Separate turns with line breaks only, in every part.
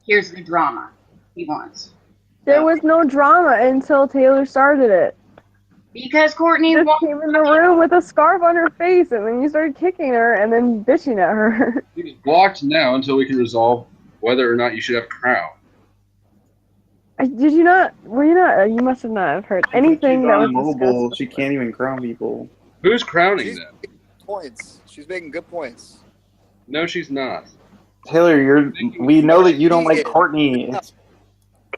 here's the drama he wants.
There was no drama until Taylor started it.
Because Courtney
She just came in the room with a scarf on her face, and then you started kicking her and then bitching at her.
He's blocked now until we can resolve whether or not you should have a crown.
Did you not? Were you not? You must have not have heard anything that was
mobile.
discussed.
She can't even crown people.
Who's crowning them?
Points. She's making good points.
No, she's not.
Taylor, we know that you don't like Courtney.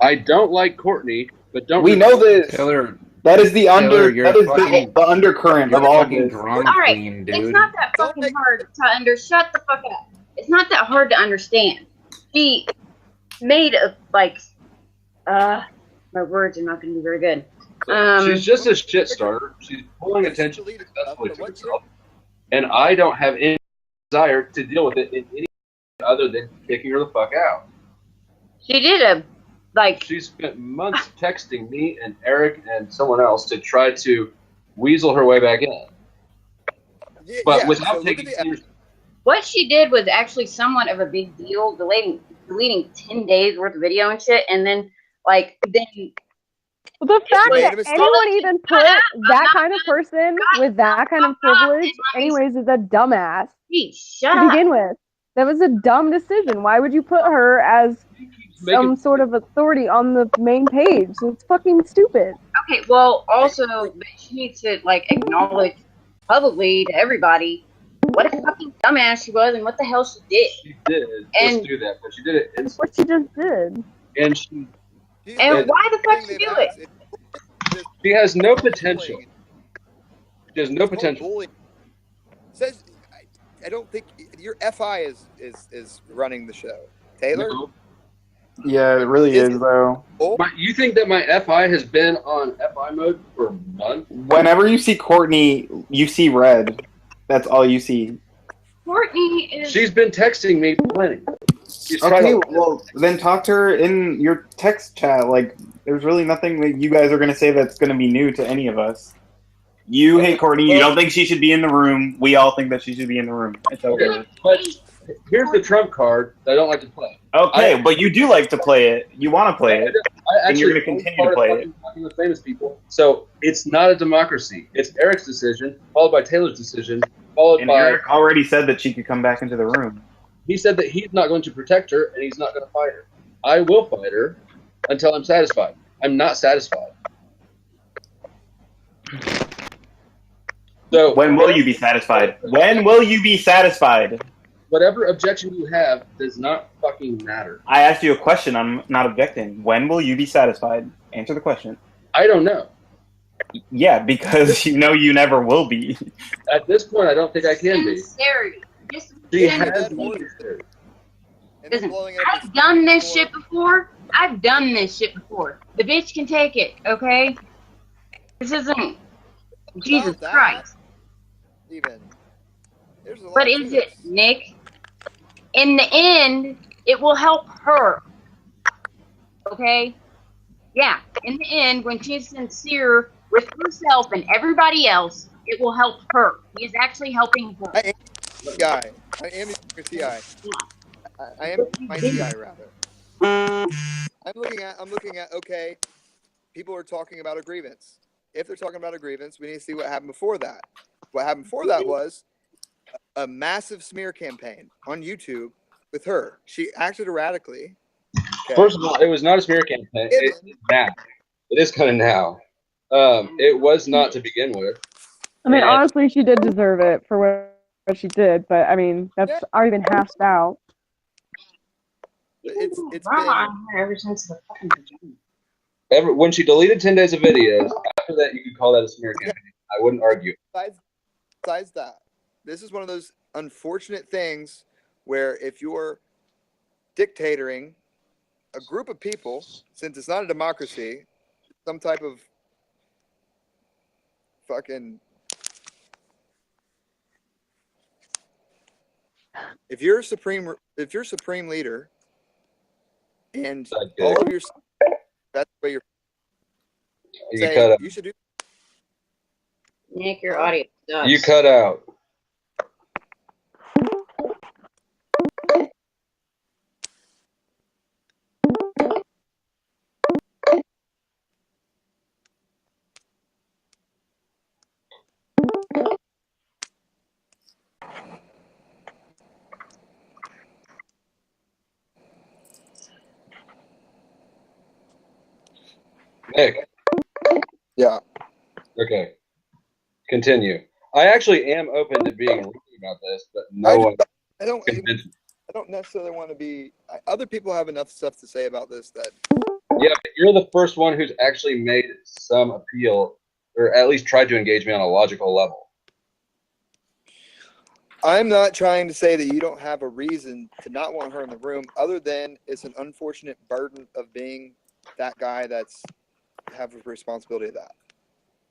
I don't like Courtney, but don't.
We know this.
Taylor,
that is the
fucking,
the undercurrent of all this.
Drama
Alright,
queen, dude.
it's not that fucking hard to shut the fuck up. It's not that hard to understand. She made a, like, my words are not going to be very good.
She's just a shit starter. She's pulling attention successfully to herself. And I don't have any desire to deal with it in any way other than kicking her the fuck out.
She did
She spent months texting me and Eric and someone else to try to weasel her way back in. But without taking seriously.
What she did was actually somewhat of a big deal, deleting 10 days worth of video and shit, and then,
Well, the fact that anyone even put that kind of person with that kind of privilege, anyways, is a dumbass to begin with. That was a dumb decision. Why would you put her as some sort of authority on the main page? It's fucking stupid.
Okay, well, also, she needs to, acknowledge publicly to everybody what a fucking dumbass she was and what the hell she did.
She did just do that, but she did it instantly.
What she just did.
And why the fuck she do it?
She has no potential. She has no potential.
Says, I don't think your FI is running the show. Taylor?
No.
Yeah, it really is though.
But you think that my FI has been on FI mode for months?
Whenever you see Courtney, you see red. That's all you see.
Courtney is...
She's been texting me plenty.
Okay, well, then talk to her in your text chat. There's really nothing that you guys are going to say that's going to be new to any of us. You hate Courtney. You don't think she should be in the room. We all think that she should be in the room. It's okay.
But here's the trump card that I don't like to play.
Okay, but you do like to play it. You want to play it. And you're going to continue to play it.
Talking with famous people. So it's not a democracy. It's Eric's decision, followed by Taylor's decision, followed by...
Eric already said that she could come back into the room.
He said that he's not going to protect her and he's not going to fight her. I will fight her until I'm satisfied. I'm not satisfied. So
when will you be satisfied? When will you be satisfied?
Whatever objection you have does not fucking matter.
I asked you a question. I'm not objecting. When will you be satisfied? Answer the question.
I don't know.
Yeah, because you know you never will be.
At this point, I don't think I can be. She has more.
Listen, I've done this shit before. The bitch can take it, okay? This isn't Jesus Christ. But is it, Nick? In the end, it will help her. Okay? Yeah, in the end, when she's sincere with herself and everybody else, it will help her. He is actually helping her.
I am your TI. I am my TI rather. I'm looking at okay, people are talking about a grievance. If they're talking about a grievance, we need to see what happened before that. What happened before that was a massive smear campaign on YouTube with her. She acted erratically. Okay.
First of all, it was not a smear campaign. It is kind of now. It was not to begin with.
I mean, honestly, she did deserve it for what she did, but I mean, that's already been hashed out.
It's
been ever since the fucking beginning.
When she deleted 10 days of videos, after that, you could call that a smear campaign. I wouldn't argue.
Besides that, this is one of those unfortunate things where if you're dictatoring a group of people, since it's not a democracy, some type of fucking... If you're supreme leader and all of your... That's the way you should do.
Nick, your audio sucks.
You cut out. Nick.
Yeah.
Okay. Continue. I actually am open to being rude about this, but no one convinced me.
I don't necessarily want to be. Other people have enough stuff to say about this that.
Yeah, but you're the first one who's actually made some appeal, or at least tried to engage me on a logical level.
I'm not trying to say that you don't have a reason to not want her in the room, other than it's an unfortunate burden of being that guy that's have a responsibility of that.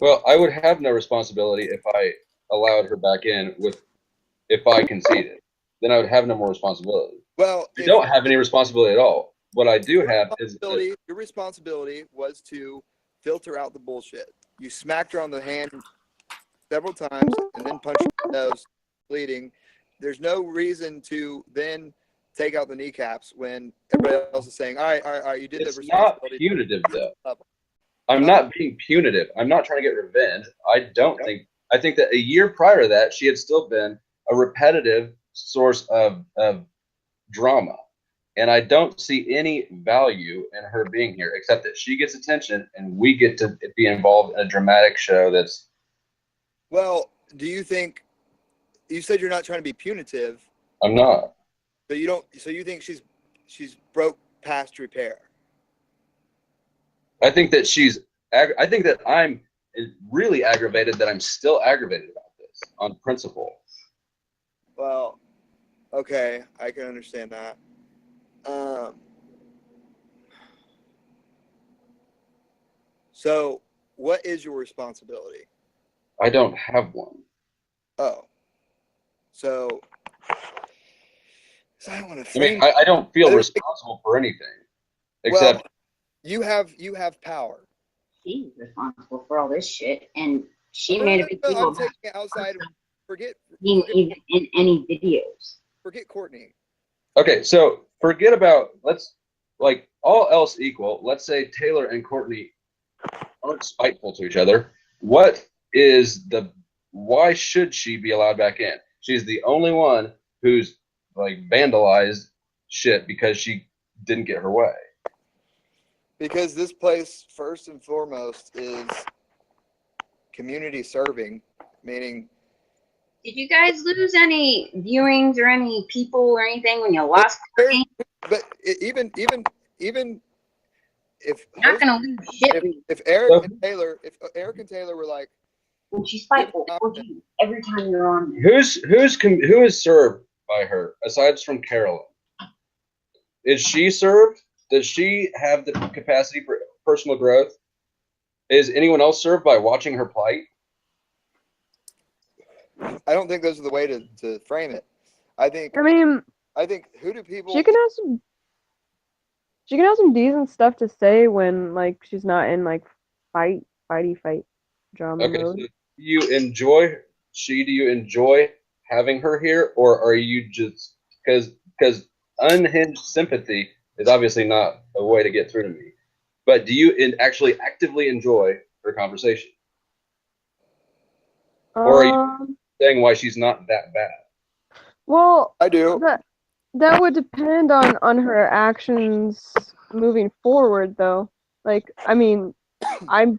Well, I would have no responsibility if I allowed her back in if I conceded. Then I would have no more responsibility.
Well,
I don't have any responsibility at all. What I do have is
your responsibility was to filter out the bullshit. You smacked her on the hand several times and then punched her in the nose, bleeding. There's no reason to then take out the kneecaps when everybody else is saying, all right, you did the responsibility.
It's not punitive, though. I'm not being punitive. I'm not trying to get revenge. I think that a year prior to that, she had still been a repetitive source of drama. And I don't see any value in her being here, except that she gets attention and we get to be involved in a dramatic show that's...
Well, do you think... You said you're not trying to be punitive.
I'm not.
But you don't... So you think she's broke past repair?
I think that I'm really aggravated that I'm still aggravated about this on principle.
Well, okay, I can understand that. So what is your responsibility?
I don't have one.
Oh. So I don't want to.
I mean, I don't feel responsible for anything, except.
Well, you have power.
She's responsible for all this shit, and she made a big deal
I'm taking it outside. Forget
being even in any videos.
Forget Courtney.
Okay, so forget about all else equal. Let's say Taylor and Courtney aren't spiteful to each other. Why should she be allowed back in? She's the only one who's vandalized shit because she didn't get her way.
Because this place, first and foremost, is community serving, meaning.
Did you guys lose any viewings or any people or anything when you lost the game?
But even if
you're not gonna lose shit.
If Eric and Taylor were like,
and she's spiteful every time you're on there.
Who is served by her aside from Carolyn? Is she served? Does she have the capacity for personal growth? Is anyone else served by watching her plight?
I don't think those are the way to frame it. I think who do people?
She can have some decent stuff to say when she's not in fight drama mode.
So do you enjoy having her here, or are you just because unhinged sympathy is obviously not a way to get through to me? But do you actually actively enjoy her conversation, or are you saying why she's not that bad?
Well,
I do.
That would depend on her actions moving forward, though. I mean, I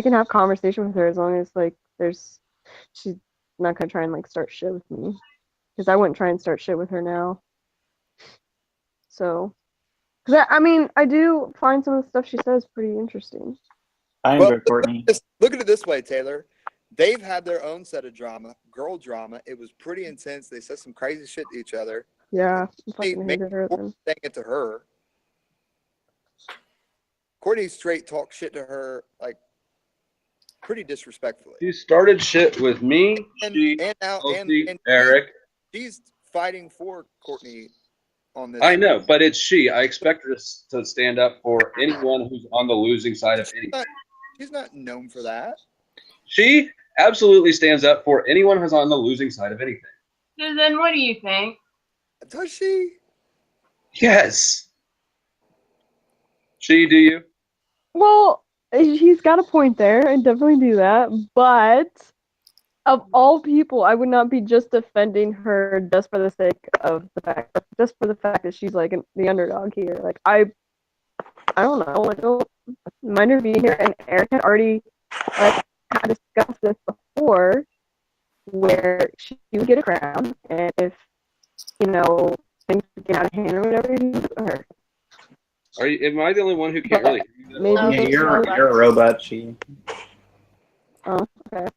can have conversation with her as long as she's not gonna try and start shit with me, because I wouldn't try and start shit with her now. So, because I do find some of the stuff she says pretty interesting.
I enjoy Courtney.
Look at it this way, Taylor. They've had their own set of girl drama. It was pretty intense. They said some crazy shit to each other.
Yeah, I fucking hated her then.
Saying it to her. Courtney straight talked shit to her, pretty disrespectfully.
She started shit with me,
and
Eric.
She's fighting for Courtney on this.
I know, but it's she. I expect her to stand up for anyone who's on the losing side of anything.
She's not known for that.
She absolutely stands up for anyone who's on the losing side of anything.
So then what do you think?
Does she?
Yes. Do you?
Well, he's got a point there. I definitely do that. But of all people, I would not be just defending her just for the sake of just for the fact that she's the underdog here. I don't know. Minor being here, and Eric had already had discussed this before, where she would get a crown, and if things get out of hand or whatever, he would do her.
Am I the only one who can't really hear
maybe
that?
Yeah, you're a robot, she.
Oh, okay.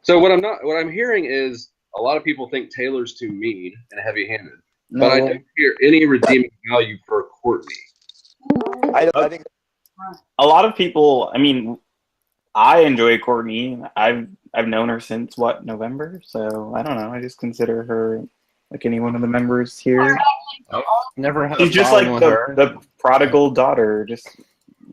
So what I'm hearing is a lot of people think Taylor's too mean and heavy-handed, but I don't hear any redeeming value for Courtney.
I think
a lot of people. I mean, I enjoy Courtney. I've known her since November. So I don't know. I just consider her like any one of the members here.
Never had.
She's just like the prodigal daughter. Just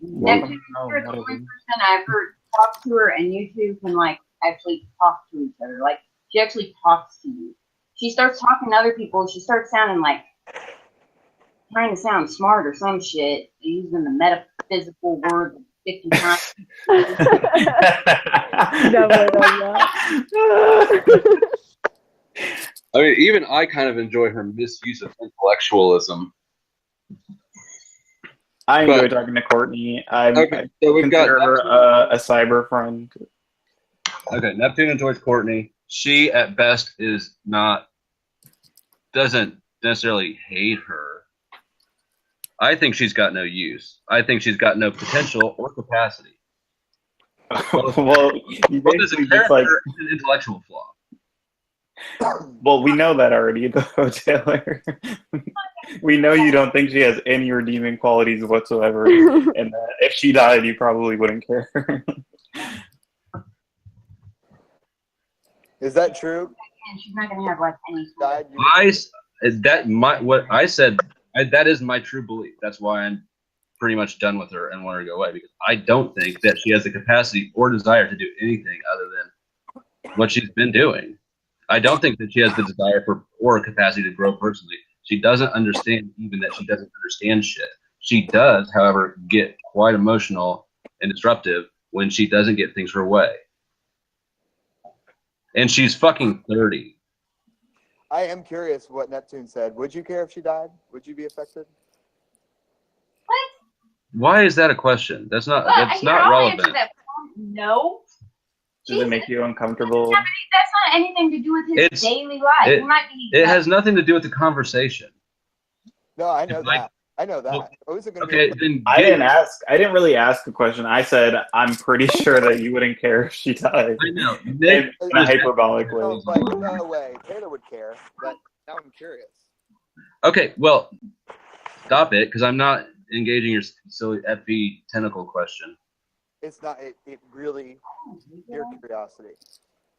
That's the only person I've heard talk to her, and you two can like actually talk to each other. Like she actually talks to you. She starts talking to other people. She starts sounding like trying to sound smart or some shit, using the metaphysical word 50 times.
Never done that.
I mean, even I kind of enjoy her misuse of intellectualism.
I enjoy talking to Courtney. I
so we've got
her a cyber friend.
Okay, Neptune enjoys Courtney. She, at best, doesn't necessarily hate her. I think she's got no use. I think she's got no potential or capacity.
Well,
both as a character and an intellectual flaw.
Well, we know that already, though, Taylor. We know you don't think she has any redeeming qualities whatsoever, and that if she died, you probably wouldn't care.
Is that true?
And she's not gonna have like any.
That is my true belief. That's why I'm pretty much done with her and want her to go away, because I don't think that she has the capacity or desire to do anything other than what she's been doing. I don't think that she has the desire or capacity to grow personally. She doesn't understand even that she doesn't understand shit. She does, however, get quite emotional and disruptive when she doesn't get things her way. And she's fucking 30.
I am curious what Neptune said. Would you care if she died? Would you be affected?
What?
Why is that a question? That's not relevant.
No.
Does it make you uncomfortable?
That's not anything to do with his daily life.
It has nothing to do with the conversation.
No, I know that. I know that.
I didn't really ask a question. I said I'm pretty sure that you wouldn't care if she died.
I know.
In a hyperbolic way.
No way. Taylor would care, but now I'm curious. Okay,
well, stop it, because I'm not engaging your silly FB tentacle question.
It's not. It really. Your curiosity.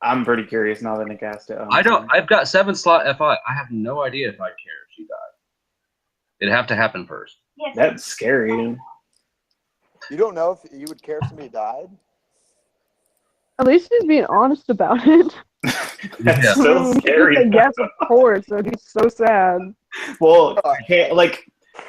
I'm pretty curious now that Nick asked it.
I've got 7-slot FI. I have no idea if I'd care if she died. It'd have to happen first.
That's scary.
You don't know if you would care if somebody died?
At least he's being honest about it.
That's so scary.
Yes, of course. That'd be so sad.
Well,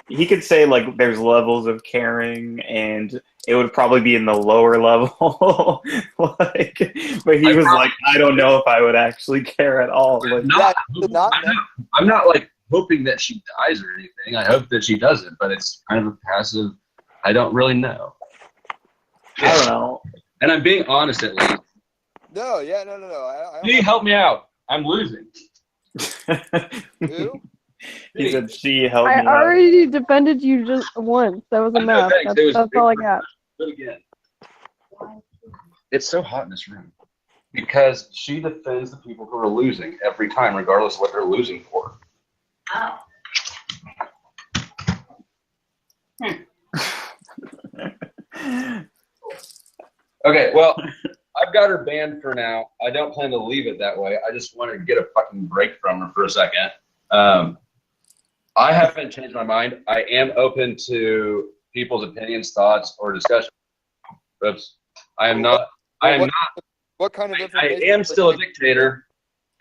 he could say like there's levels of caring, and it would probably be in the lower level. But he was like, I don't know if I would actually care at all.
I'm not like hoping that she dies or anything. I hope that she doesn't, but it's kind of a passive. I don't really know.
I don't know.
And I'm being honest at least.
No.
She help me out. I'm losing.
Who?
He said she helped me
I
out.
already defended you just once. That was enough. That's all I got.
Do it again. It's so hot in this room. Because she defends the people who are losing every time, regardless of what they're losing for.
Oh.
Okay, well, I've got her banned for now. I don't plan to leave it that way. I just want to get a fucking break from her for a second. I haven't changed my mind. I am open to people's opinions, thoughts, or discussion. Oops. I am not.
What kind of information?
I am still a dictator,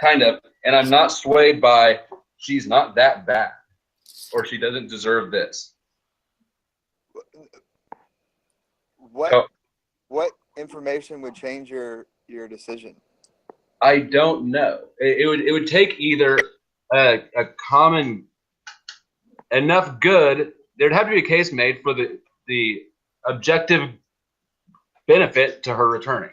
kind of, and I'm not swayed by she's not that bad or she doesn't deserve this.
What information would change your decision?
I don't know. It would take either a common enough good there'd have to be a case made for the objective benefit to her returning.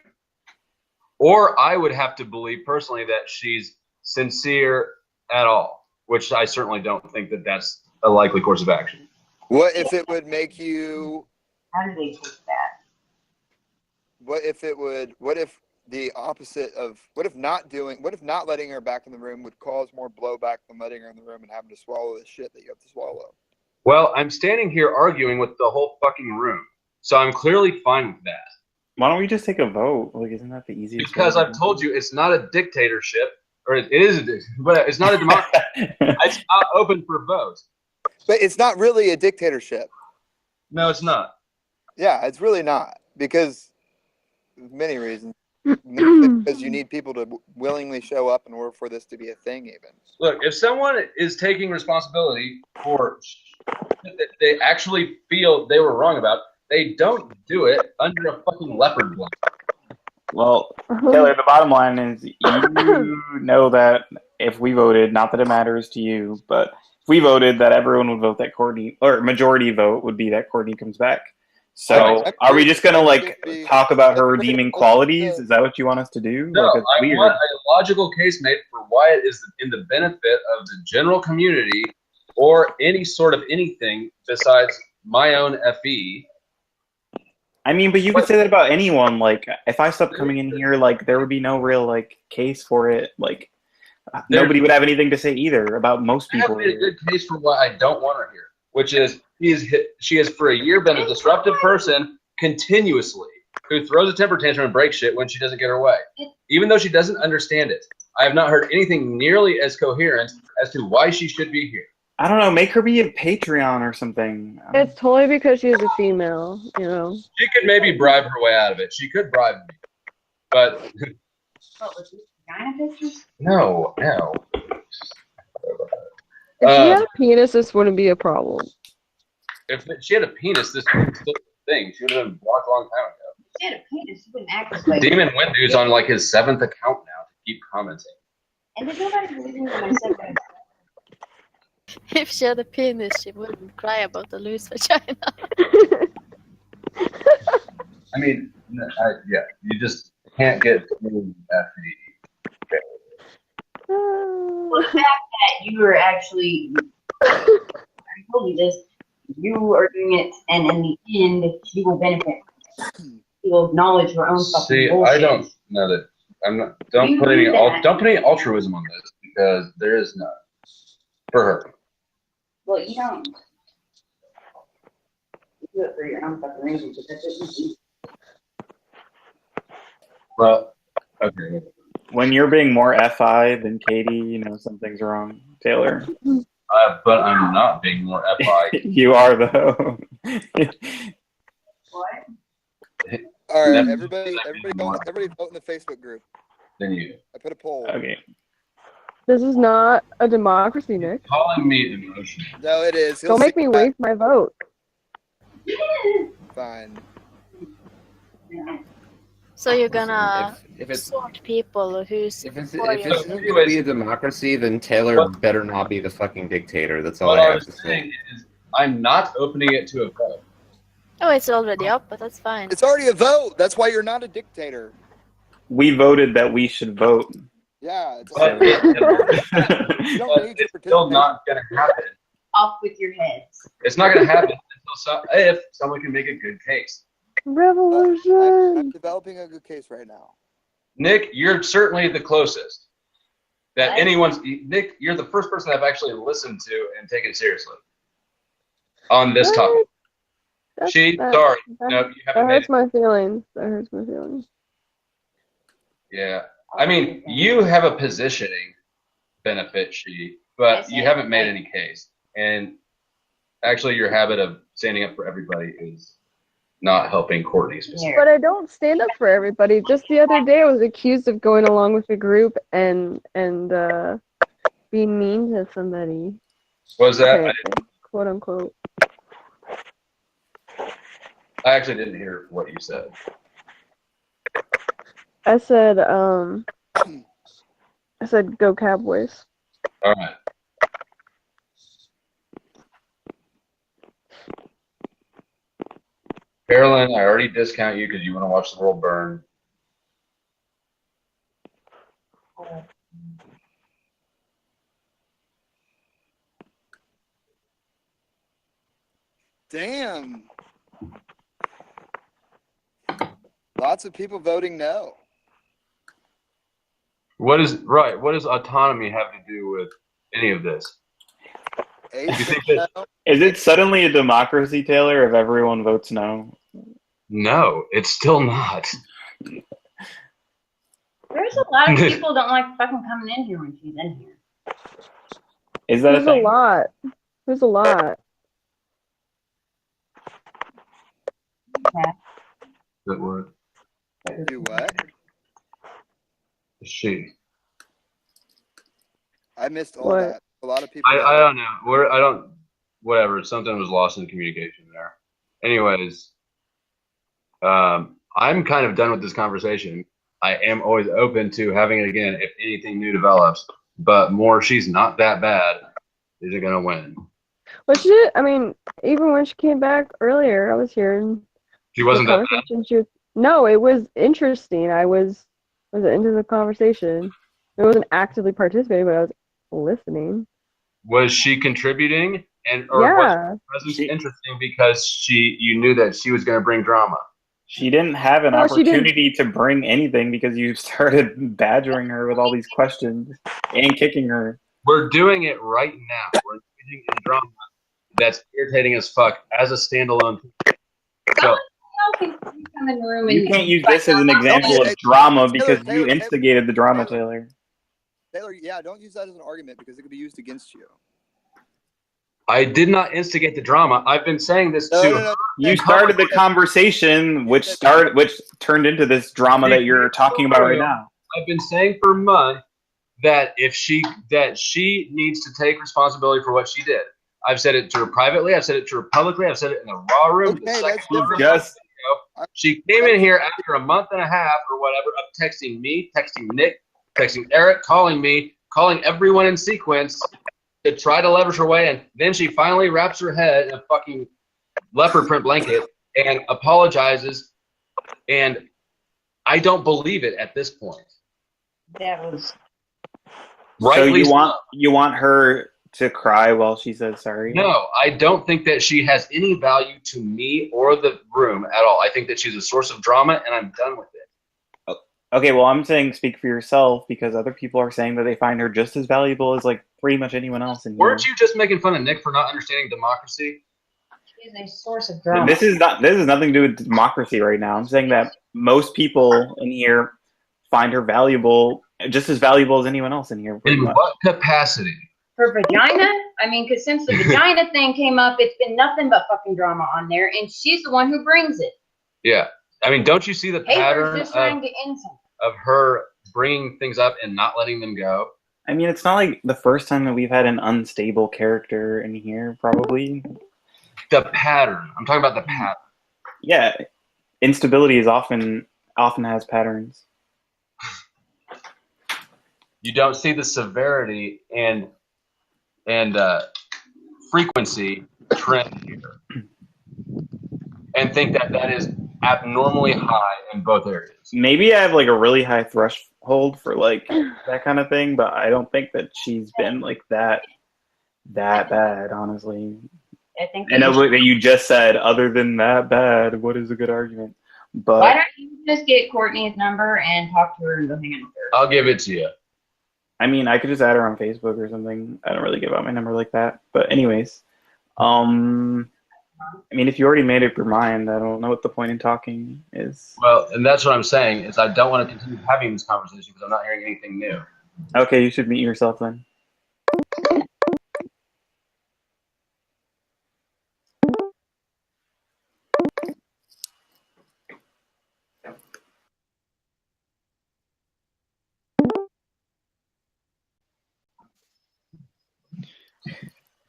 Or I would have to believe personally that she's sincere at all, which I certainly don't think that that's a likely course of action.
What if it would make you?
How do they take that?
What if the opposite of what if not letting her back in the room would cause more blowback than letting her in the room and having to swallow the shit that you have to swallow?
Well, I'm standing here arguing with the whole fucking room, so I'm clearly fine with that.
Why don't we just take a vote? Like, isn't that the easiest?
Because I've told you it's not a dictatorship, or it is a but it's not a democracy. It's not open for votes.
But it's not really a dictatorship.
No, it's not.
Yeah, it's really not, because of many reasons. Because you need people to willingly show up in order for this to be a thing, even. Look,
if someone is taking responsibility for that they actually feel they were wrong about, they don't do it under a fucking leopard blanket.
Well, Taylor, the bottom line is you know that if we voted, not that it matters to you, but if we voted that everyone would vote that Courtney, or majority vote would be that Courtney comes back. So are we just going to talk about her redeeming qualities? Is that what you want us to do?
No, I want a logical case made for why it is in the benefit of the general community or any sort of anything besides my own FE.
I mean, but you could say that about anyone. Like, if I stopped coming in here, like, there would be no real, like, case for it. Like, nobody would have anything to say either about most people.
I have made a good case for why I don't want her here, which is she has for a year been a disruptive person continuously who throws a temper tantrum and breaks shit when she doesn't get her way. Even though she doesn't understand it, I have not heard anything nearly as coherent as to why she should be here.
I don't know, make her be a Patreon or something.
It's totally because she's a female, you know.
She could maybe bribe her way out of it. She could bribe me. But
What was this? Vagina pictures?
No.
If she had a penis, this wouldn't be a problem.
If she had a penis, this wouldn't still be a thing. She would have been blocked a long time ago.
If she had a penis, she wouldn't act this way.
Demon Windu's on like his 7th account now to keep commenting.
And there's nobody believing in my 7th account.
If she had a penis, she wouldn't cry about the loose vagina.
I mean, yeah, you just can't get through FD.
Well, the fact that you were actually, I told you this, you are doing it, and in the end, she will benefit. She will acknowledge her own fucking bullshit.
I don't know that. I'm not. Don't put any altruism on this because there is none for her.
Well, you don't. You do it for your own fucking reasons, but that's what you do.
Well, okay.
When you're being more FI than Katie, you know something's wrong, Taylor.
But I'm not being more FI.
You are, though.
What?
All right, everybody vote in the Facebook group.
Then you.
I put a poll.
Okay.
This is not a democracy, Nick.
Calling me emotional.
No, it is.
Don't make me waste my vote.
Fine.
So you're gonna
if it's
sort people who's
if it's going to be a democracy, then Taylor better not be the fucking dictator. That's all I have to say.
Is I'm not opening it to a vote.
Oh, it's already up, but that's fine.
It's already a vote. That's why you're not a dictator.
We voted that we should vote.
Yeah, it's
still not going to happen.
Off with your heads.
It's not going to happen if someone can make a good case.
Revolution.
I'm developing a good case right now.
Nick, you're certainly the closest that anyone's. Nick, you're the first person I've actually listened to and taken seriously on this topic.
Sorry.
No, you haven't.
That hurts my feelings. That hurts my feelings.
Yeah. I mean, you have a positioning benefit, but you haven't made any case. And actually, your habit of standing up for everybody is not helping Courtney specifically.
But I don't stand up for everybody. Just the other day, I was accused of going along with the group and being mean to somebody.
Was that?
Okay, quote unquote.
I actually didn't hear what you said.
I said, go Cowboys.
All right. Carolyn, I already discount you because you want to watch the world burn.
Damn. Lots of people voting no.
What does autonomy have to do with any of this?
Is it suddenly a democracy, Taylor, if everyone votes no?
No, it's still not.
There's a lot of people don't like fucking coming in here when she's in here.
Is that
There's a lot. There's a lot.
Good word.
Do what?
She.
I missed all that. A lot of people.
I don't know. Whatever. Something was lost in communication there. Anyways, I'm kind of done with this conversation. I am always open to having it again if anything new develops. But more, she's not that bad. Is it gonna win?
Well, she did. I mean, even when she came back earlier, I was hearing.
She wasn't that bad.
No, it was interesting. I was into the conversation. I wasn't actively participating, but I was listening.
Was she contributing? Was her presence interesting because you knew that she was going to bring drama?
She didn't have an opportunity to bring anything because you started badgering her with all these questions and kicking her.
We're doing it right now. We're engaging in drama that's irritating as fuck as a standalone. So,
you can't use this as an example of drama because you instigated the drama, Taylor.
Taylor, yeah, don't use that as an argument because it could be used against you.
I did not instigate the drama. I've been saying this too.
No.
You started the conversation, which turned into this drama that you're talking about right now.
I've been saying for months that she needs to take responsibility for what she did. I've said it to her privately. I've said it to her publicly. I've said it in the raw room. She came in here after a month and a half or whatever of texting me, texting Nick, texting Eric, calling me, calling everyone in sequence to try to leverage her way, and then she finally wraps her head in a fucking leopard print blanket and apologizes, and I don't believe it at this point.
That was
rightly so. You want her to cry while she says sorry?
No, I don't think that she has any value to me or the room at all. I think that she's a source of drama, and I'm done with it.
Okay, well, I'm saying speak for yourself because other people are saying that they find her just as valuable as like pretty much anyone else in here.
Weren't you just making fun of Nick for not understanding democracy?
She's a source of drama.
This is nothing to do with democracy right now. I'm saying that most people in here find her valuable, just as valuable as anyone else in here.
In what capacity?
Her vagina? I mean, because since the vagina thing came up, it's been nothing but fucking drama on there, and she's the one who brings it.
Yeah. I mean, don't you see the pattern
just trying to end something.
Of her bringing things up and not letting them go?
I mean, it's not like the first time that we've had an unstable character in here, probably.
The pattern. I'm talking about the pattern.
Yeah. Instability is often has patterns.
You don't see the severity and frequency trend here. And think that is abnormally high in both areas.
Maybe I have like a really high threshold for like that kind of thing, but I don't think that she's been like that bad, honestly. I know that you just said, other than that bad, what is a good argument? But
why don't you just get Courtney's number and talk to her and go hang out with her?
I'll give it to you.
I mean, I could just add her on Facebook or something. I don't really give out my number like that. But anyways, I mean, if you already made up your mind, I don't know what the point in talking is.
Well, and that's what I'm saying, is I don't want to continue having this conversation because I'm not hearing anything new.
Okay, you should meet yourself then.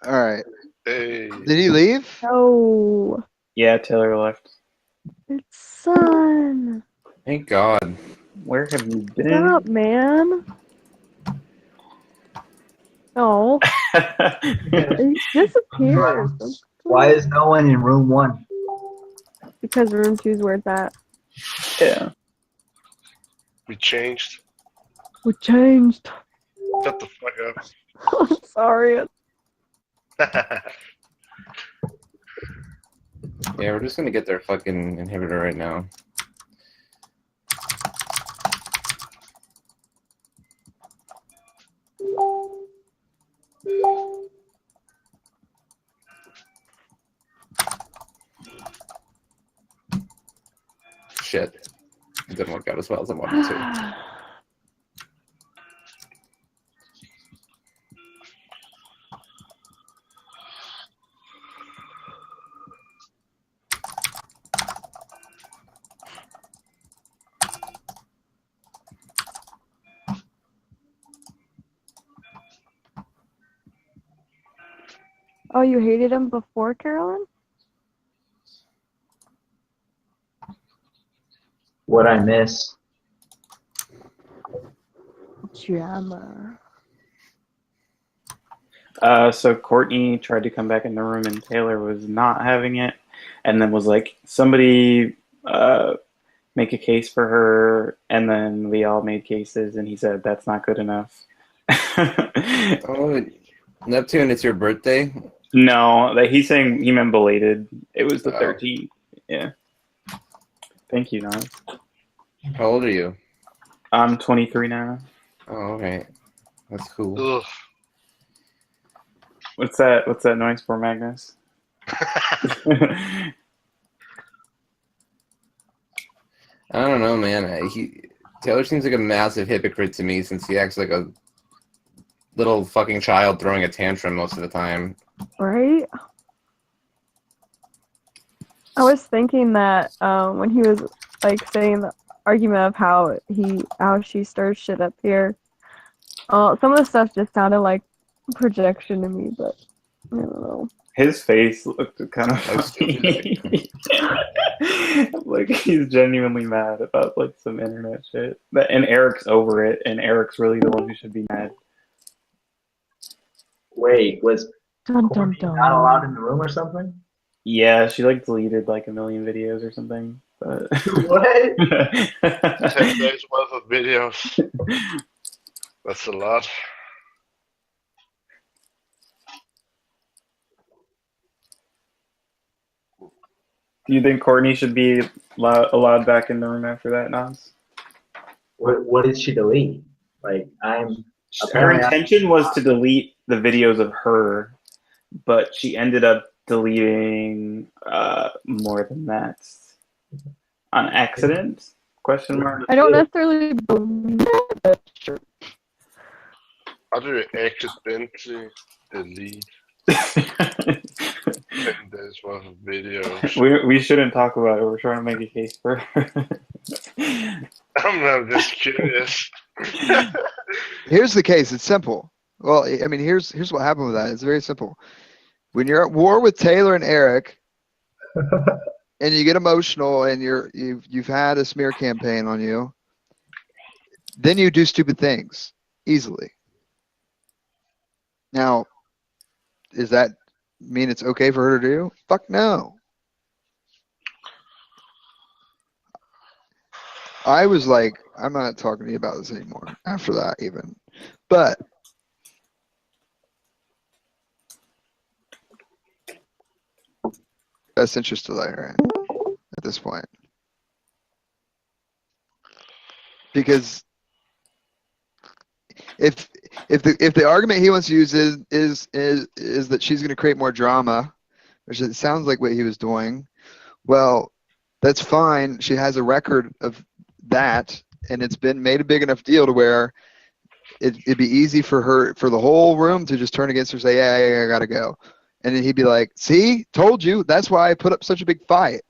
All right. Hey. Did he leave?
No.
Yeah, Taylor left.
It's Sun.
Thank God.
Where have you been?
Stop, man. Oh. He disappeared.
Why is no one in room 1?
because room 2 is where it's at.
Yeah.
We changed.
We changed.
Shut the fuck
I'm sorry.
up.
Yeah, we're just gonna get their fucking inhibitor right now. Shit. It didn't work out as well as I wanted to.
Oh, you hated him before, Carolyn?
What I miss?
Drama.
So Courtney tried to come back in the room and Taylor was not having it, and then was like, somebody make a case for her, and then we all made cases, and he said that's not good enough.
Oh, Neptune, it's your birthday?
No, he's saying he meant belated. It was the 13th. Yeah. Thank you, Nas.
How old are you?
I'm 23 now.
Oh, okay. That's cool.
Ugh.
What's that noise for, Magnus?
I don't know, man. Taylor seems like a massive hypocrite to me since he acts like a little fucking child throwing a tantrum most of the time.
Right? I was thinking that when he was like saying the argument of how she stirs shit up here, some of the stuff just sounded like projection to me, but I don't know.
His face looked kind of funny. Like he's genuinely mad about like some internet shit. And Eric's over it, and Eric's really the one who should be mad.
Wait, was
Dun,
Courtney
dun, dun.
not allowed in the room or something?
Yeah, she like deleted like 1 million videos or something. But...
What?
10 days worth of videos. That's a lot.
Do you think Courtney should be allowed back in the room after that, Nas?
What did she delete? Like,
Her intention was to delete the videos of her, but she ended up deleting more than that. On accident? Question mark.
I don't necessarily believe that. Sure.
How do you accidentally delete 10 days worth of videos?
We shouldn't talk about it. We're trying to make a case for her.
I'm not just curious.
Here's the case. It's simple. Well, I mean, here's what happened with that. It's very simple. When you're at war with Taylor and Eric, and you get emotional, and you've had a smear campaign on you, then you do stupid things easily. Now, does that mean it's okay for her to do? Fuck no. I was like, I'm not talking to you about this anymore after that even. But best interest to let her in at this point. Because if the argument he wants to use is that she's going to create more drama, which it sounds like what he was doing, well, that's fine. She has a record of that, and it's been made a big enough deal to where it'd be easy for the whole room to just turn against her and say, yeah, I gotta go. And then he'd be like, see, told you, that's why I put up such a big fight.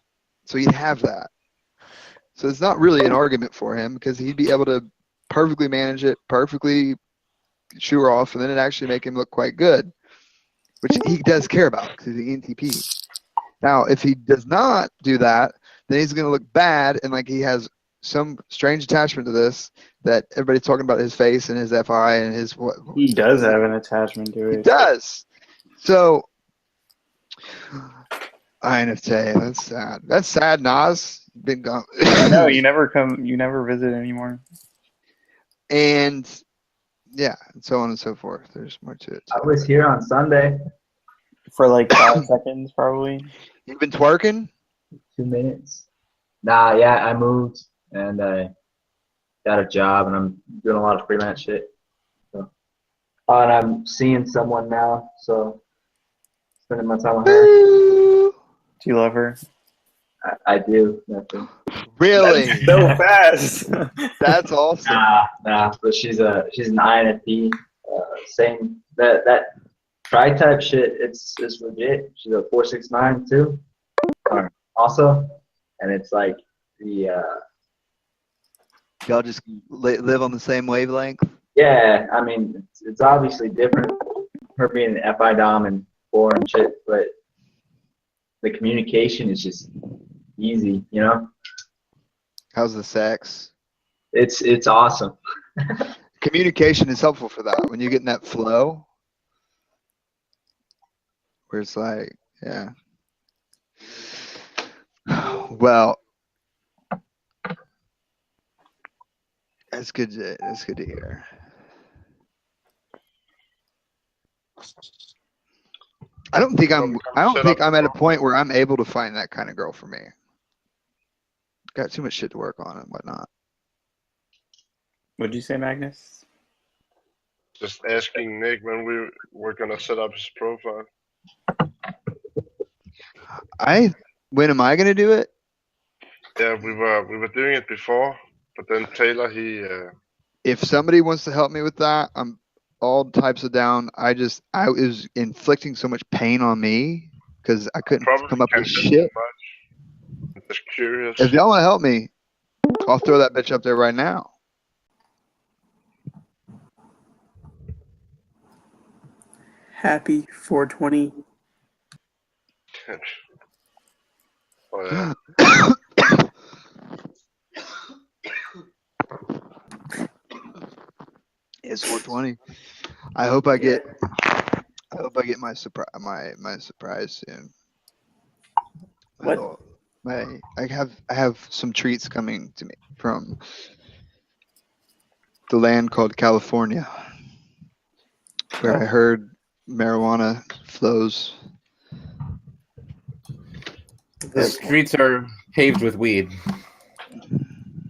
So he'd have that. So it's not really an argument for him because he'd be able to perfectly manage it, perfectly shoo her off, and then it actually make him look quite good, which he does care about because he's an ENTP. Now, if he does not do that, then he's going to look bad and like he has some strange attachment to this that everybody's talking about his face and his FI and his what.
He does have an attachment to it.
He does. So INFJ. That's sad. That's sad, Nas. Been gone.
I know you never visit anymore.
And yeah, and so on and so forth. There's more to it.
I was here on Sunday.
For like 5 seconds, probably.
You've been twerking?
2 minutes. Nah, yeah, I moved and I got a job and I'm doing a lot of freelance shit. So, and I'm seeing someone now, so spending my time with her.
Do you love her?
I do. Nothing.
Really?
That's so fast.
That's awesome.
Nah, but she's an INFP. Same that tri-type shit. It's legit. She's a 469 too. Also, and it's like the
y'all just live on the same wavelength.
yeah. I mean, it's obviously different. Her being an FI dom and 4 and shit, but the communication is just easy, you know.
How's the sex?
It's awesome.
Communication is helpful for that. When you get in that flow, where it's like, yeah. Well, that's good. That's good to hear. I don't think I'm at a point where I'm able to find that kind of girl for me. Got too much shit to work on and whatnot.
What'd you say, Magnus?
Just asking Nick when we're gonna set up his profile.
When am I gonna do it?
Yeah, we were doing it before, but then Taylor
If somebody wants to help me with that, I'm all types of down. I was inflicting so much pain on me because I couldn't come up with shit.
I'm just curious.
If y'all want to help me, I'll throw that bitch up there right now.
Happy 420.
Oh, yeah.
It's 420. I hope I get my surprise soon.
What?
I have some treats coming to me from the land called California, where I heard marijuana flows.
The streets are paved with weed.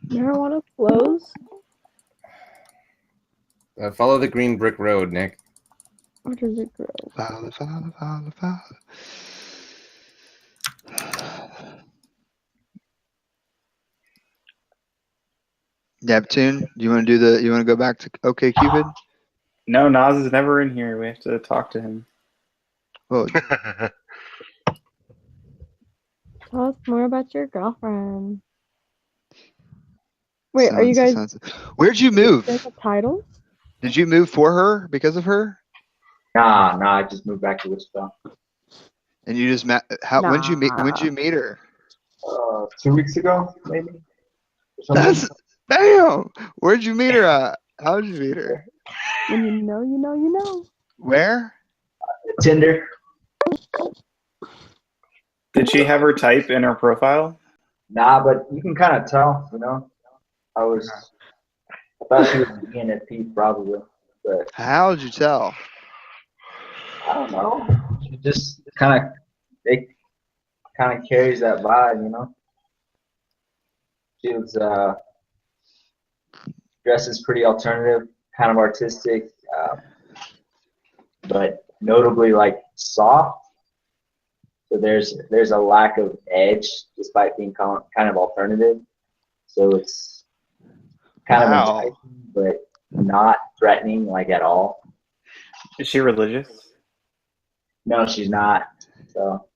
Marijuana flows?
Follow the green brick road, Nick.
Where does it grow?
Follow. Neptune, you want to go back to OkCupid?
No, Nas is never in here. We have to talk to him.
Well,
tell us more about your girlfriend. Wait, are you guys?
Where'd you move?
There's a title?
Did you move for her because of her?
Nah, I just moved back to Wichita.
And you just met? When'd you meet her?
2 weeks ago, maybe.
Damn. Where'd you meet her at? How'd you meet her?
When you know, you know, you know.
Where?
Tinder.
Did she have her type in her profile?
Nah, but you can kind of tell, you know. I thought she was an ENFP probably, but
how did you tell?
I don't know. She just kind of carries that vibe, you know. She was dresses pretty alternative, kind of artistic, but notably like soft. So there's a lack of edge despite being kind of alternative. So it's kind of enticing, but not threatening like at all.
Is she religious?
No, she's not. So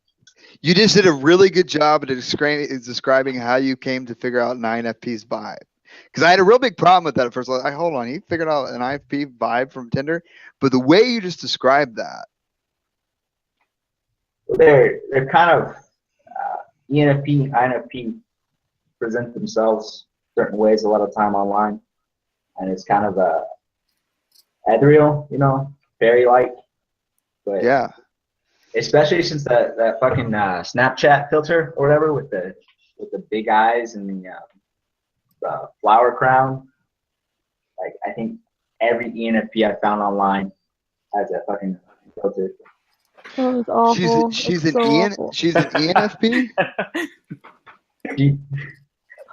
you just did a really good job at describing how you came to figure out an INFP's vibe. Because I had a real big problem with that at first. Like, hold on, he figured out an INFP vibe from Tinder, but the way you just described that,
they're kind of ENFP, INFP present themselves certain ways a lot of time online, and it's kind of ethereal, you know, fairy-like. But
yeah,
especially since that fucking Snapchat filter or whatever with the big eyes and the flower crown. Like I think every ENFP I found online has that fucking filter.
That was awful.
She's
It's
an
so
EN,
awful.
she's an ENFP.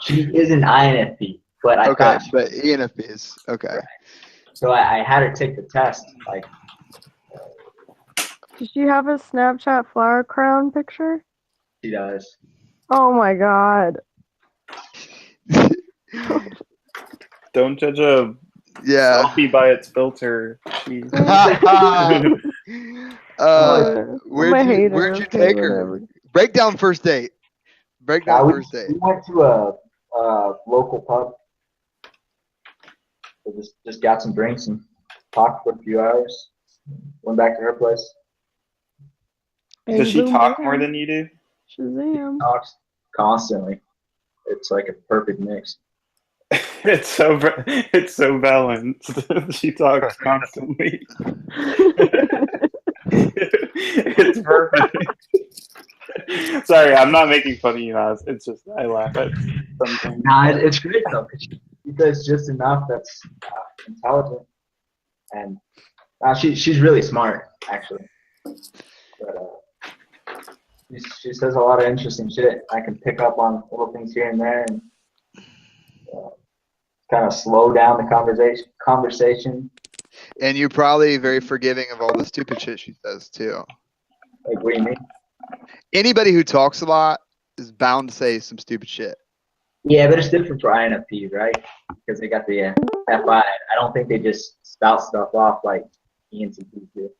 She is an INFP, but I
Okay,
thought
but ENFP is okay.
so. I had her take the test. Like,
Does she have a Snapchat flower crown picture?
she does.
Oh my god.
Don't judge a selfie by its filter. Jeez.
Where'd you take her? Breakdown first date. Breakdown first date.
We went to a local pub. So just got some drinks and talked for a few hours. Went back to her place.
Does she talk more than you do?
Shazam.
Talks constantly. It's like a perfect mix.
It's so balanced. She talks constantly. It's perfect. Sorry, I'm not making fun of you, Naz. It's just I laugh at something.
Nah, it's great though. She does just enough that's intelligent, and she's really smart actually. But she says a lot of interesting shit. I can pick up on little things here and there, and kind of slow down the conversation.
And you're probably very forgiving of all the stupid shit she says too.
Like, what do you mean?
Anybody who talks a lot is bound to say some stupid shit.
Yeah, but it's different for INFPs, right? Because they got the FI. I don't think they just spout stuff off like ENTPs do.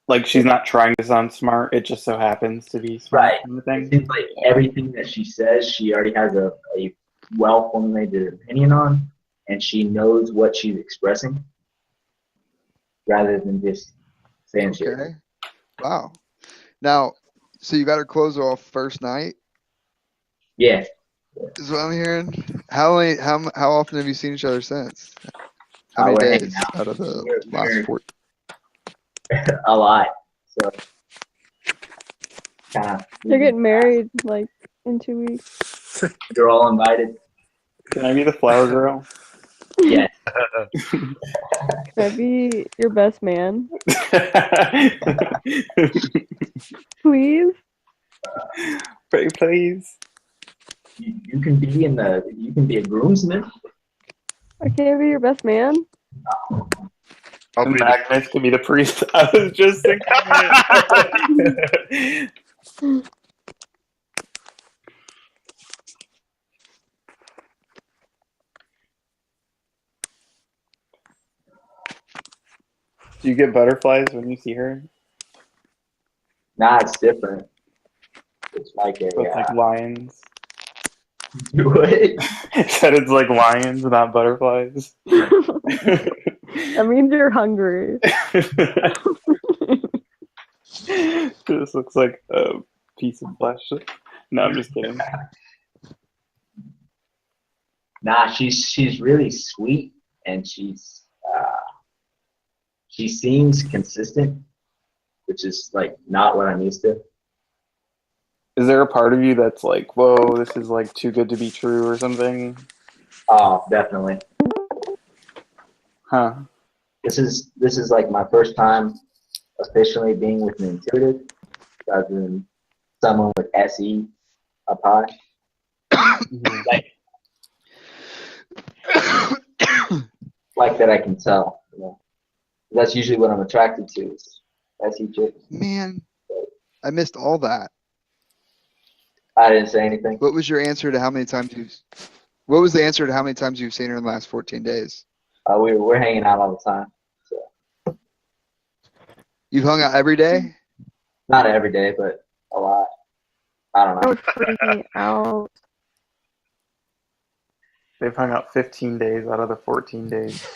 Like she's not trying to sound smart; it just so happens to be smart.
Right.
Kind of thing.
It seems like everything that she says, she already has a well-formulated opinion on, and she knows what she's expressing, rather than just saying shit.
Okay. Wow. Now, so you got her clothes off first night?
Yeah.
Is what I'm hearing. How often have you seen each other since? How many days out of the last 4?
A lot. So
they're getting married like in 2 weeks.
You're all invited.
Can I be the flower girl?
Yeah.
Can I be your best man? Please?
Please.
You can be a groomsman.
I can't be your best man?
Magnus can be the priest. I was just thinking it. Do you get butterflies when you see her?
Nah, it's different. It's like a.
It's like lions.
What?
Said it's like lions, not butterflies.
That means you're hungry.
This looks like a piece of flesh. No, I'm just kidding.
Nah, she's really sweet, and she seems consistent, which is like not what I'm used to.
Is there a part of you that's like, whoa, this is like too good to be true or something?
Oh, definitely.
Huh.
This is like my first time officially being with an intuitive, rather than someone with SE up high. like that I can tell. You know? That's usually what I'm attracted to is SE chicks.
Man, I missed all that.
I didn't say anything.
What was your answer to how many times What was the answer to how many times you've seen her in the last 14 days?
We're hanging out all the time. So.
You've hung out every day?
Not every day, but a lot. I don't know.
That would freak me out.
They've hung out 15 days out of the 14 days.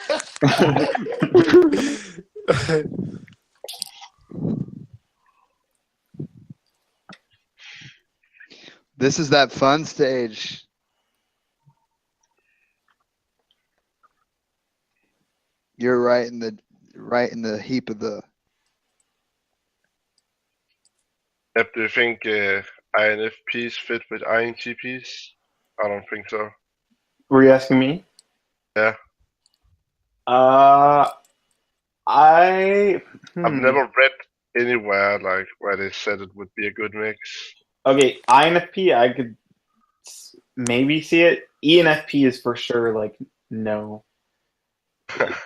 This is that fun stage. You're right in the heap of the
Yep, do you think INFPs fit with INTPs? I don't think so.
Were you asking me?
Yeah.
I've
never read anywhere like where they said it would be a good mix.
Okay, INFP, I could maybe see it. ENFP is for sure like no.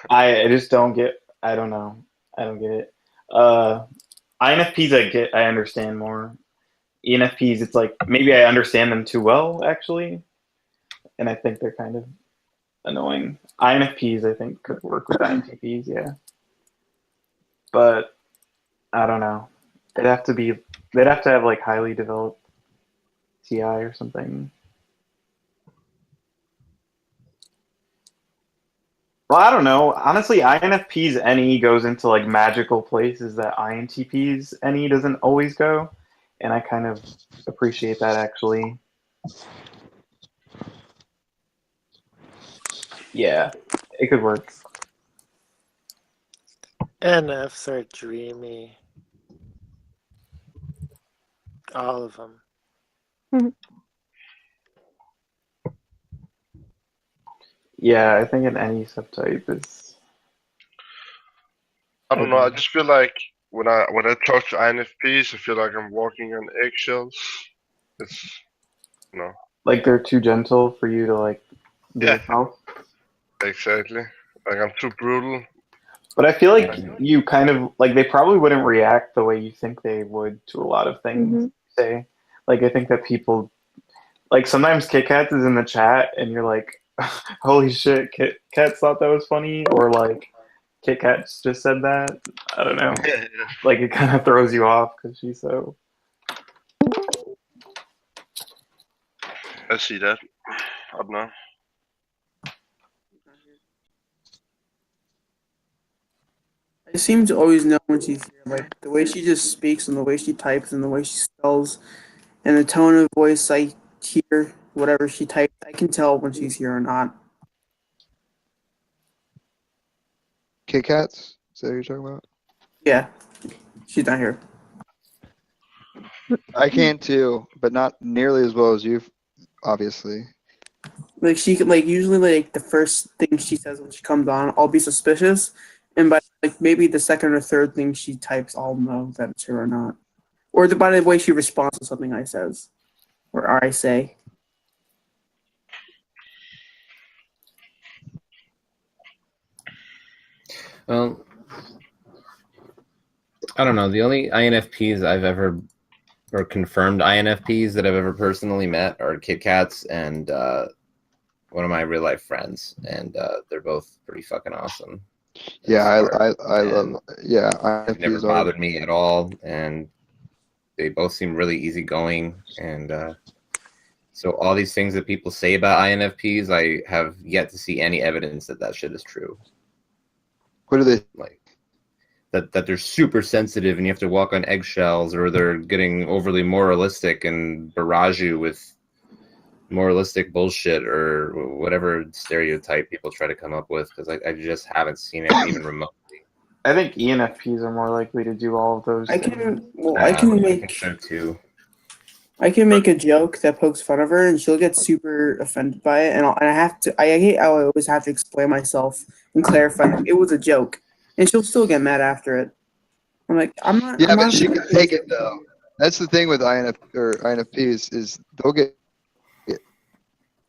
I just don't get. I don't know. I don't get it. INFPs I understand more. ENFPs, it's like maybe I understand them too well actually, and I think they're kind of annoying. INFPs I think could work with INTPs, yeah. But I don't know. They'd have to have like highly developed TI or something. Well, I don't know. Honestly, INFP's NE goes into like magical places that INTP's NE doesn't always go, and I kind of appreciate that actually. Yeah, it could work.
NFs are dreamy. All of them.
Yeah, I think an NE subtype is.
I don't know. I just feel like when I talk to INFPs, I feel like I'm walking on eggshells. It's
like they're too gentle for you to like be yourself.
Exactly. Like I'm too brutal.
But I feel like you kind of like they probably wouldn't react the way you think they would to a lot of things. Say, like I think that people like sometimes Kit Kats is in the chat and you're like, holy shit, Kit Kats thought that was funny, or like Kit Kats just said that. I don't know. Like it kind of throws you off because she's so.
I see that. I don't know.
I seem to always know when she's here, like the way she just speaks and the way she types and the way she spells and the tone of voice I hear, whatever she types, I can tell when she's here or not.
Kit Kats? Is that what you're talking about?
Yeah, she's not here.
I can too, but not nearly as well as you, obviously.
Like she could, like usually like the first thing she says when she comes on, I'll be suspicious, and by like maybe the second or third thing she types, I'll know that it's her or not, or by the way she responds to something I says, or I say.
Well, I don't know. The only INFPs I've ever, or confirmed INFPs that I've ever personally met are Kit Kats and one of my real life friends, and they're both pretty fucking awesome.
Yeah, I love. Yeah,
They've never bothered me at all, and they both seem really easygoing. And so all these things that people say about INFPs, I have yet to see any evidence that that shit is true.
What are they
like? That they're super sensitive and you have to walk on eggshells, or they're getting overly moralistic and barrage you with moralistic bullshit, or whatever stereotype people try to come up with, because I just haven't seen it even remotely.
I think ENFPs are more likely to do all of those.
I can make
so too.
I can make a joke that pokes fun of her, and she'll get super offended by it, and I have to. I hate how I always have to explain myself and clarify that it was a joke, and she'll still get mad after it. I'm like, I'm not.
Yeah,
I'm
but
not
she can take it though. That's the thing with INFPs is they'll get.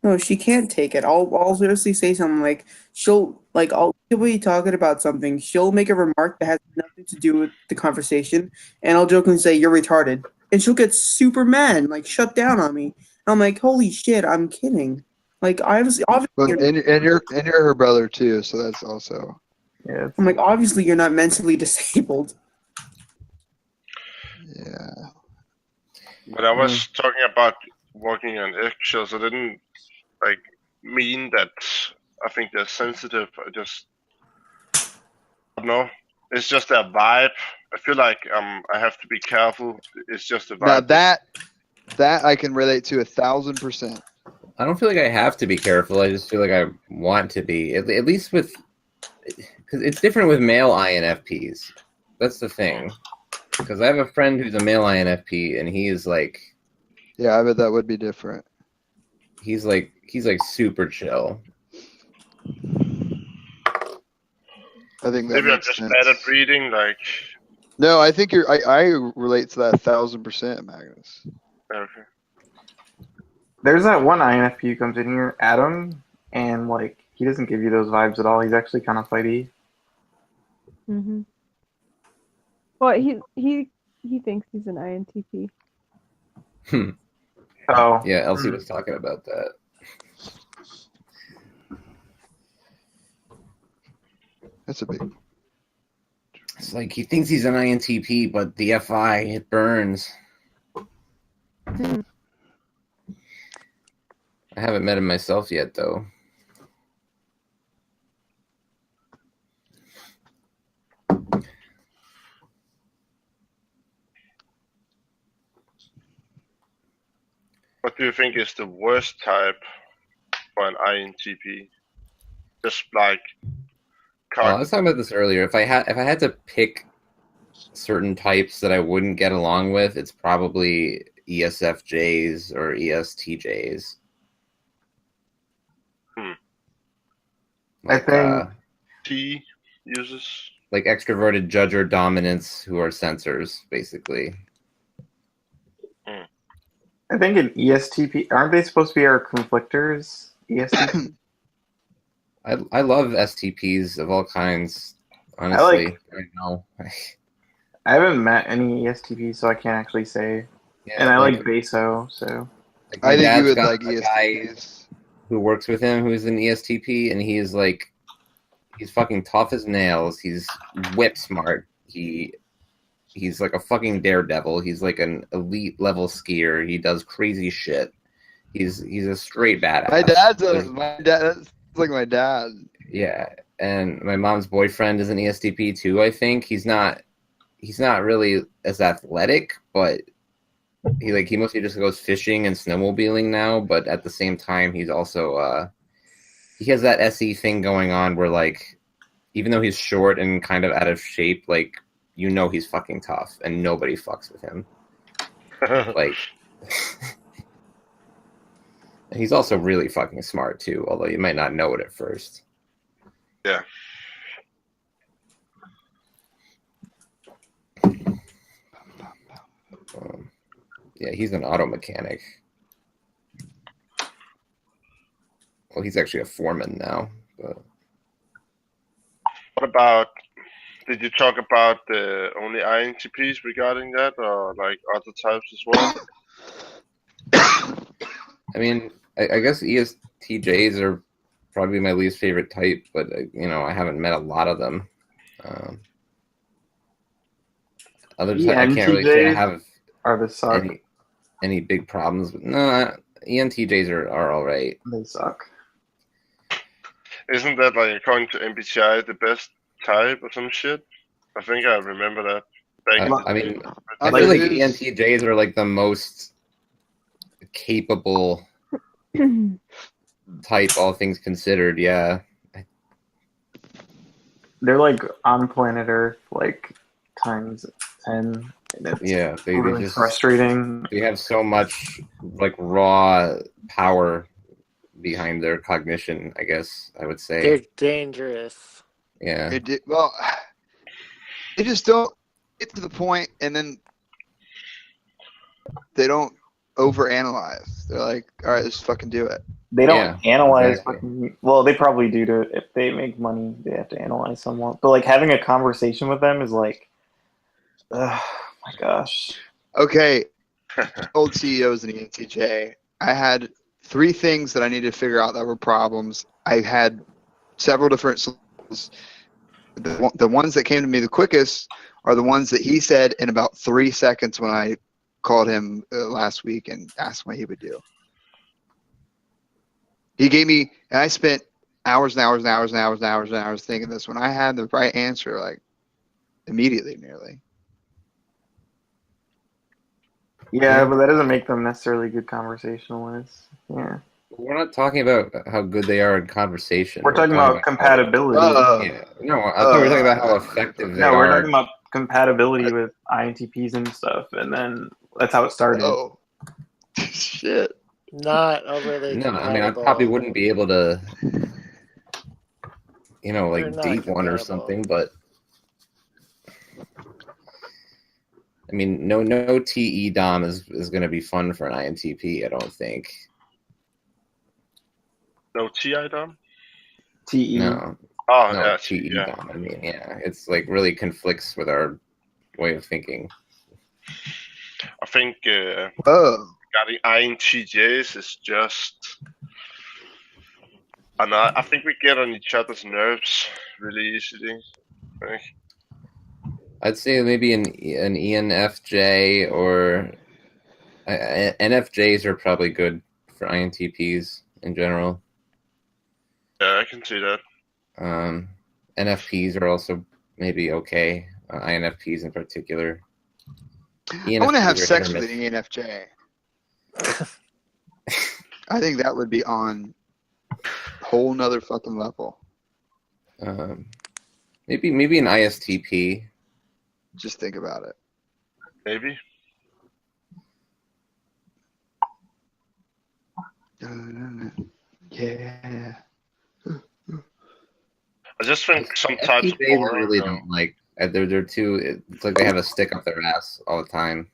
No, she can't take it. I'll seriously say something like she'll I'll be talking about something. She'll make a remark that has nothing to do with the conversation, and I'll jokingly say you're retarded, and she'll get super mad and like shut down on me. And I'm like, holy shit, I'm kidding. Like obviously
Well, and you're her brother too, so that's also.
Yeah.
I'm like, obviously you're not mentally disabled.
Yeah.
But I was talking about walking on eggshells. I didn't like mean that I think they're sensitive. I don't know. It's just their vibe. I feel like I have to be careful. It's just a vibe.
Now that I can relate to 1,000%.
I don't feel like I have to be careful. I just feel like I want to be, at least with, because it's different with male INFPs. That's the thing. Because I have a friend who's a male INFP, and he is like,
yeah, I bet that would be different.
He's like super chill.
I think that
Maybe I'm
makes
just
sense.
bad at reading. Like,
No, I think you're. I relate to that 1,000%, Magnus.
okay.
There's that one INFP who comes in here, Adam, and like he doesn't give you those vibes at all. He's actually kind of fighty.
Mm-hmm. Well, he thinks he's an INTP.
Oh.
Yeah, Elsie was talking about that.
That's a big.
It's like he thinks he's an INTP, but the FI, it burns. I haven't met him myself yet, though.
What do you think is the worst type for an INTP? Just like,
Well, I was talking about this earlier. If I had to pick certain types that I wouldn't get along with, it's probably ESFJs or ESTJs.
I think
T uses
like extroverted judger dominants who are sensors, basically.
I think an ESTP, aren't they supposed to be our conflictors? ESTP.
I love STPs of all kinds. Honestly, I know.
I haven't met any ESTPs, so I can't actually say.
Yeah,
and I like Beso, so.
My
I think you
dad's
would
got
like
a guy
ESTPs.
who works with him who's an ESTP, and he's like, he's fucking tough as nails. He's whip smart. He's like a fucking daredevil. He's like an elite level skier. He does crazy shit. He's a straight badass.
My dad. That's like my dad.
Yeah, and my mom's boyfriend is an ESTP too. I think he's not really as athletic, but he mostly just goes fishing and snowmobiling now. But at the same time, he's also he has that SE thing going on where like even though he's short and kind of out of shape, like you know he's fucking tough and nobody fucks with him. Like he's also really fucking smart too, although you might not know it at first.
Yeah.
Yeah, he's an auto mechanic. Well, he's actually a foreman now. But
What about? Did you talk about the only INTPs regarding that, or like other types as well?
I mean, I guess ESTJs are probably my least favorite type, but you know, I haven't met a lot of them. Others, I can't really say I have any big problems with. No, ENTJs are all right.
They suck.
Isn't that like according to MBTI the best type or some shit? I think I remember that.
I mean, I feel like ENTJs are like the most capable type, all things considered. Yeah,
They're like on planet Earth, like times 10. And it's
they
really
just
frustrating.
They have so much like raw power behind their cognition, I guess I would say.
They're dangerous.
Yeah.
Well, they just don't get to the point, and then they don't overanalyze. They're like, all right, let's fucking do it.
They don't analyze. Fucking, well, they probably do to if they make money. They have to analyze somewhat. But like having a conversation with them is like, oh my gosh.
Okay, old CEOs in ENTJ. I had 3 things that I needed to figure out that were problems. I had several different solutions. The ones that came to me the quickest are the ones that he said in about 3 seconds when I called him last week and asked what he would do. He gave me, and I spent hours and hours and hours and hours and hours and hours thinking this. When I had the right answer, like immediately, nearly.
Yeah, but that doesn't make them necessarily good conversationalists. Yeah.
We're not talking about how good they are in conversation.
We're talking about compatibility.
No, I thought we were talking about how effective they are.
No, we're talking about compatibility with INTPs and stuff, and then that's how it started.
Oh, shit.
Not overly
No, I mean, I
compatible.
probably wouldn't be able to,
We're
like
not
date one or
compatible.
something, but I mean, no TE Dom is going to be fun for an INTP, I don't think.
No TI Dom?
TE.
No.
Oh,
No,
yeah,
TE
yeah.
Dom. I mean, yeah, it's like really conflicts with our way of thinking.
I think
Whoa.
regarding INTJs is just. I think we get on each other's nerves really easily. Right?
I'd say maybe an ENFJ or NFJs are probably good for INTPs in general.
Yeah, I can see that.
NFPs are also maybe okay. INFPs in particular.
I want to have
ENFPs are
sex
hit or
with an
miss.
ENFJ. I think that would be on a whole nother fucking level.
Maybe an ISTP.
Just think about it.
Maybe.
Yeah.
I just think sometimes
FPJs I
boring,
really
though.
don't like. They're too. It's like they have a stick up their ass all the time.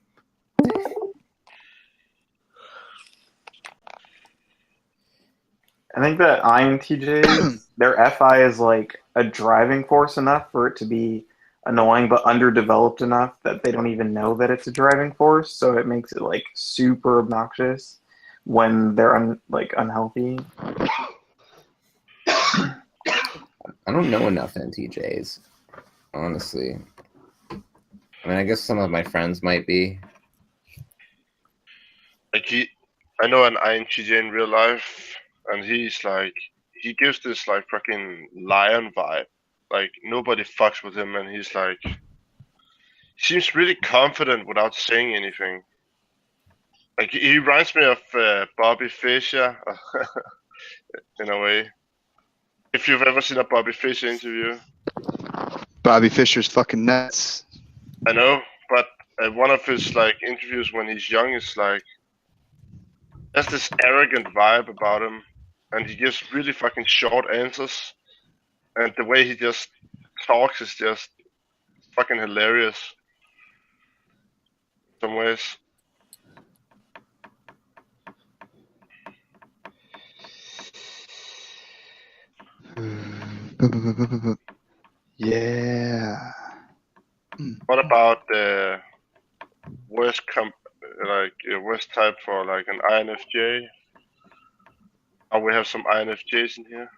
I think that INTJs, their FI is like a driving force enough for it to be annoying, but underdeveloped enough that they don't even know that it's a driving force. So it makes it like super obnoxious when they're unhealthy.
I don't know enough NTJs, honestly. I mean, I guess some of my friends might be.
Like I know an INTJ in real life, and he's like, he gives this like fucking lion vibe. Like nobody fucks with him, and he's like, he seems really confident without saying anything. Like he reminds me of Bobby Fischer, in a way. If you've ever seen a Bobby Fischer interview.
Bobby Fischer's fucking nuts.
I know, but one of his like interviews when he's young is like, there's this arrogant vibe about him, and he gives really fucking short answers, and the way he just talks is just fucking hilarious. In some ways.
Yeah.
What about the worst worst type for like an INFJ? Oh, we have some INFJs in here.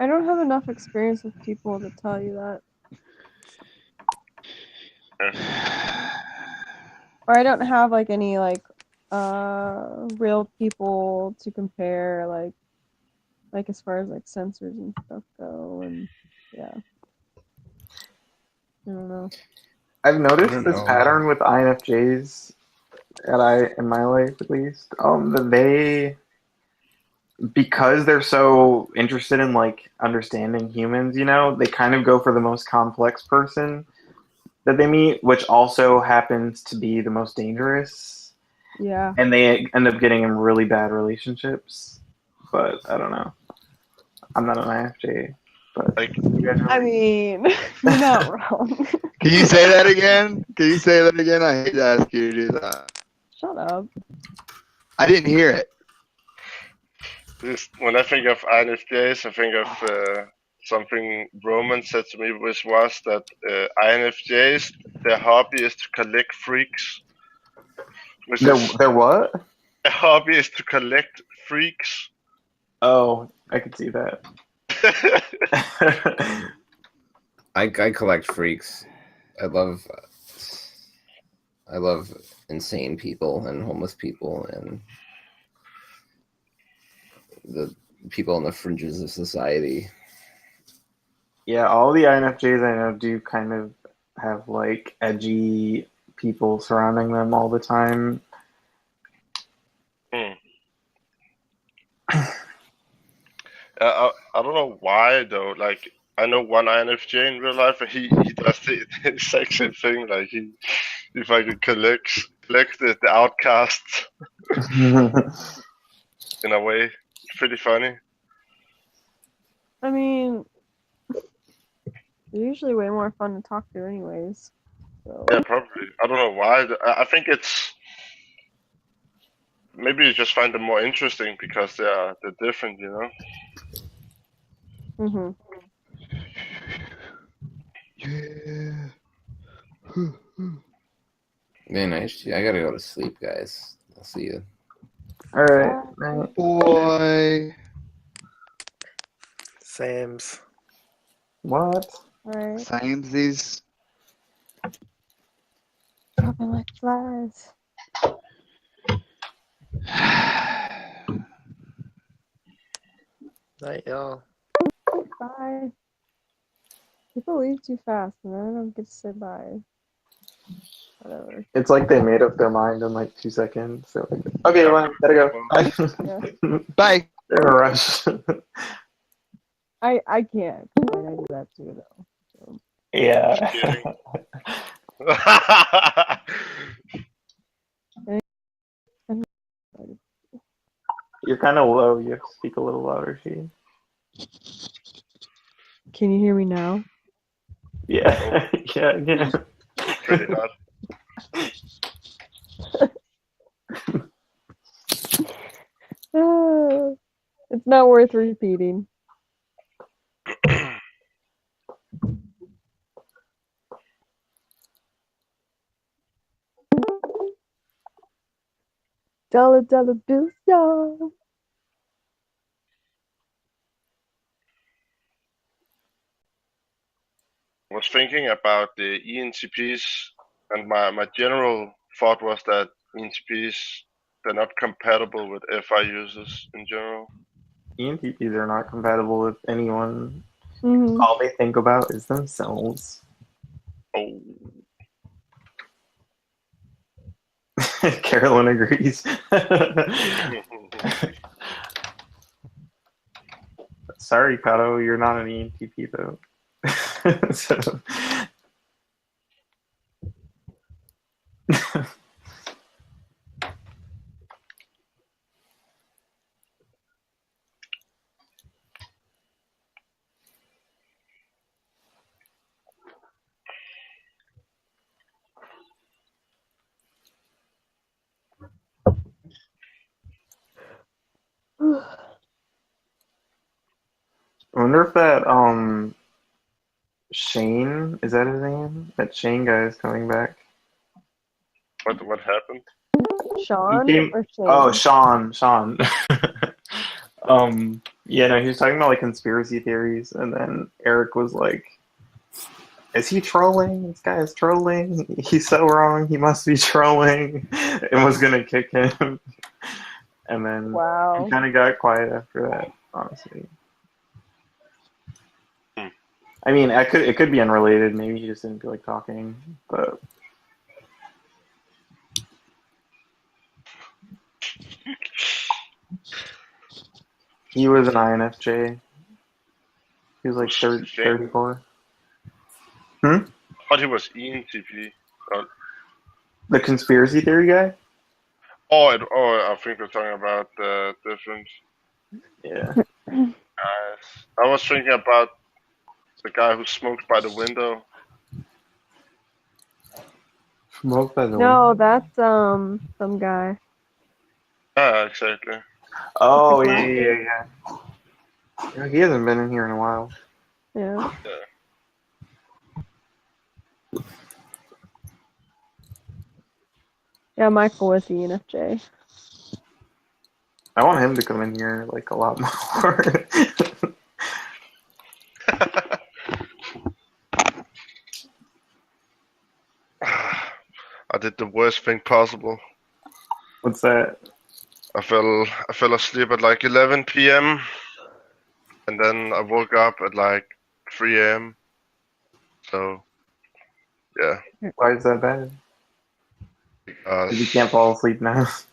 I don't have enough experience with people to tell you that.
Yeah.
Or I don't have like any like real people to compare like as far as like sensors and stuff go, and yeah. I don't know.
I've noticed this pattern with INFJs in my life at least. That they, because they're so interested in like understanding humans, they kind of go for the most complex person that they meet, which also happens to be the most dangerous.
Yeah.
And they end up getting in really bad relationships. But I don't know. I'm not an INFJ. But
I mean, you're not wrong.
Can you say that again? Can you say that again? I hate to ask you to do that.
Shut up.
I didn't hear it.
When I think of INFJs, I think of something Roman said to me, which was that INFJs, their hobby is to collect freaks.
Their what?
Their hobby is to collect freaks.
Oh, I could see that.
I collect freaks. I love insane people and homeless people and the people on the fringes of society.
Yeah, all the INFJs I know do kind of have like edgy people surrounding them all the time.
I don't know why though. Like I know one INFJ in real life, and he does the exact same thing. Like he fucking collects the outcasts in a way. It's pretty funny.
I mean, they're usually way more fun to talk to, anyways. So.
Yeah, probably. I don't know why. I think it's maybe you just find them more interesting because they're different, you know.
Mhm.
Yeah.
Man, I gotta go to sleep, guys. I'll see you.
All right.
Boy.
Sames.
What?
Alright.
Samesies.
Dropping like flies.
Night, y'all.
Bye. People leave too fast, and then I don't get to say bye. Whatever.
It's like they made up their mind in like 2 seconds. So like, okay, well, gotta go. Bye.
Bye.
They're in a rush.
I can't. Like, I do that too, though. So.
Yeah. You're kind of low. You have to speak a little louder, She.
Can you hear me now?
Yeah. Yeah.
Pretty hard.
It's not worth repeating. Dollar bills, y'all.
I was thinking about the ENTPs, and my general thought was that ENTPs, they're not compatible with FI users in general.
ENTPs are not compatible with anyone.
Mm-hmm.
All they think about is themselves.
Oh.
Carolyn agrees. Sorry, Kato, you're not an ENTP though. So. I wonder if that Shane, is that his name? That Shane guy is coming back.
What happened?
Sean or Shane?
Oh, Sean. Yeah, no, he was talking about like conspiracy theories, and then Eric was like, "Is he trolling? This guy is trolling. He's so wrong. He must be trolling," and was gonna kick him. And then
wow.
he kind of got quiet after that, honestly. I mean, it could be unrelated. Maybe he just didn't feel like talking, but. He was an INFJ. He was like 34.
I thought he was ENTP.
The conspiracy theory guy?
Oh, I think we're talking about the different.
Yeah.
I was thinking about the guy who smoked by the window.
Smoked by the
window? No, that's some guy.
Yeah, exactly.
Oh, yeah. He hasn't been in here in a while.
Yeah. Yeah, Michael was the ENFJ.
I want him to come in here like a lot more.
I did the worst thing possible.
What's that?
I fell asleep at like 11 p.m. and then I woke up at like 3 a.m. So, yeah.
Why is that bad?
Because
you can't fall asleep now.